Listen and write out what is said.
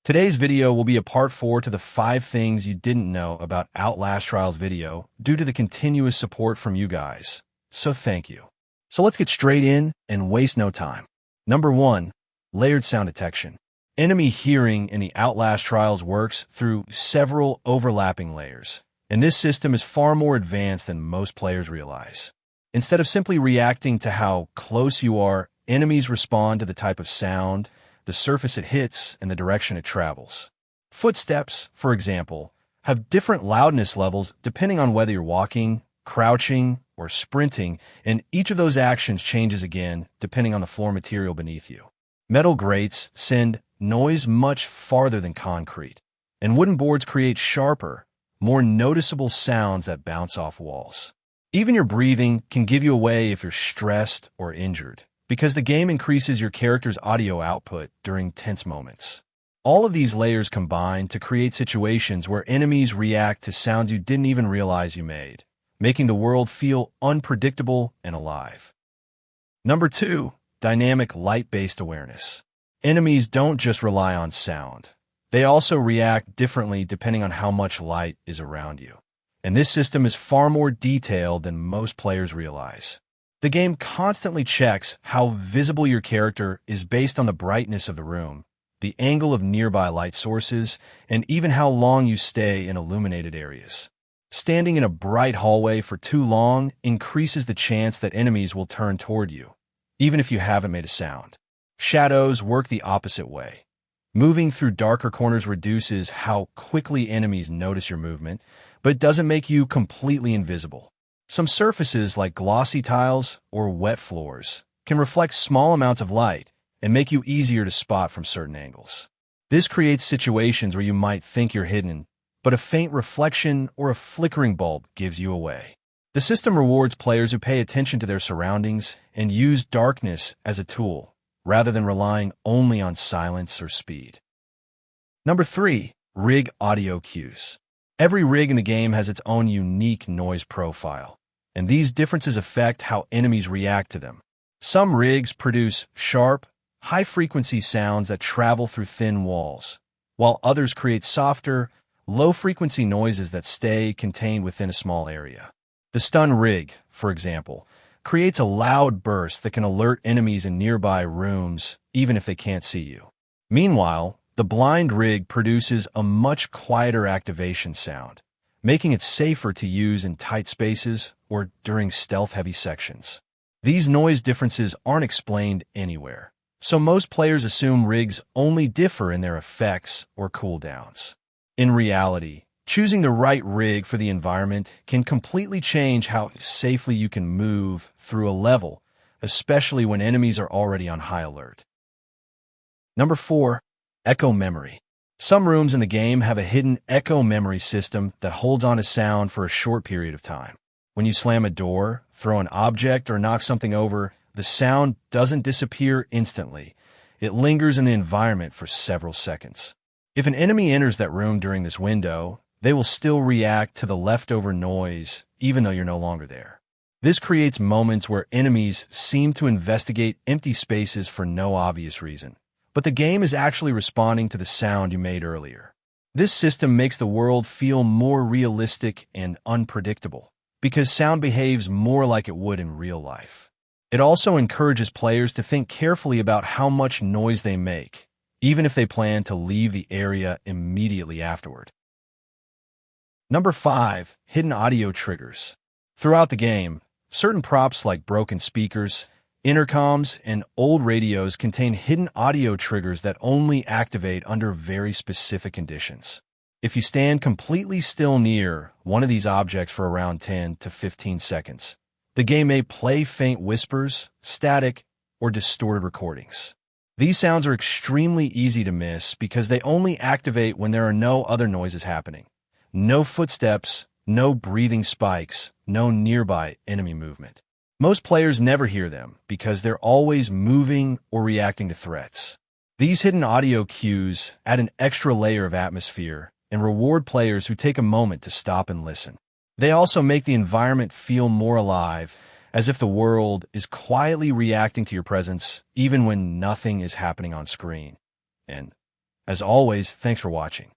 Today's video will be a part 4 to the 5 things you didn't know about Outlast Trials video due to the continuous support from you guys. So thank you. So let's get straight in and waste no time. Number 1. Layered sound detection. Enemy hearing in the Outlast Trials works through several overlapping layers, and this system is far more advanced than most players realize. Instead of simply reacting to how close you are, enemies respond to the type of sound, the surface it hits, and the direction it travels. Footsteps, for example, have different loudness levels depending on whether you're walking, crouching, or sprinting, and each of those actions changes again depending on the floor material beneath you. Metal grates send noise much farther than concrete, and wooden boards create sharper, more noticeable sounds that bounce off walls. Even your breathing can give you away if you're stressed or injured, because the game increases your character's audio output during tense moments. All of these layers combine to create situations where enemies react to sounds you didn't even realize you made, making the world feel unpredictable and alive. Number 2. Dynamic light-based awareness. Enemies don't just rely on sound. They also react differently depending on how much light is around you. And this system is far more detailed than most players realize. The game constantly checks how visible your character is based on the brightness of the room, the angle of nearby light sources, and even how long you stay in illuminated areas. Standing in a bright hallway for too long increases the chance that enemies will turn toward you, even if you haven't made a sound. Shadows work the opposite way. Moving through darker corners reduces how quickly enemies notice your movement, but it doesn't make you completely invisible. Some surfaces, like glossy tiles or wet floors, can reflect small amounts of light and make you easier to spot from certain angles. This creates situations where you might think you're hidden, but a faint reflection or a flickering bulb gives you away. The system rewards players who pay attention to their surroundings and use darkness as a tool, rather than relying only on silence or speed. Number 3. Rig audio cues. Every rig in the game has its own unique noise profile, and these differences affect how enemies react to them. Some rigs produce sharp, high-frequency sounds that travel through thin walls, while others create softer, low-frequency noises that stay contained within a small area. The stun rig, for example, creates a loud burst that can alert enemies in nearby rooms even if they can't see you. Meanwhile, the blind rig produces a much quieter activation sound, making it safer to use in tight spaces or during stealth-heavy sections. These noise differences aren't explained anywhere, so most players assume rigs only differ in their effects or cooldowns. In reality, choosing the right rig for the environment can completely change how safely you can move through a level, especially when enemies are already on high alert. Number 4. Echo memory. Some rooms in the game have a hidden echo memory system that holds on to sound for a short period of time. When you slam a door, throw an object, or knock something over, the sound doesn't disappear instantly. It lingers in the environment for several seconds. If an enemy enters that room during this window, they will still react to the leftover noise even though you're no longer there. This creates moments where enemies seem to investigate empty spaces for no obvious reason, but the game is actually responding to the sound you made earlier. This system makes the world feel more realistic and unpredictable, because sound behaves more like it would in real life. It also encourages players to think carefully about how much noise they make, even if they plan to leave the area immediately afterward. Number 5. Hidden audio triggers. Throughout the game, certain props like broken speakers, intercoms, and old radios contain hidden audio triggers that only activate under very specific conditions. If you stand completely still near one of these objects for around 10 to 15 seconds, the game may play faint whispers, static, or distorted recordings. These sounds are extremely easy to miss because they only activate when there are no other noises happening. No footsteps, no breathing spikes, no nearby enemy movement. Most players never hear them because they're always moving or reacting to threats. These hidden audio cues add an extra layer of atmosphere and reward players who take a moment to stop and listen. They also make the environment feel more alive, as if the world is quietly reacting to your presence even when nothing is happening on screen. And As always, thanks for watching.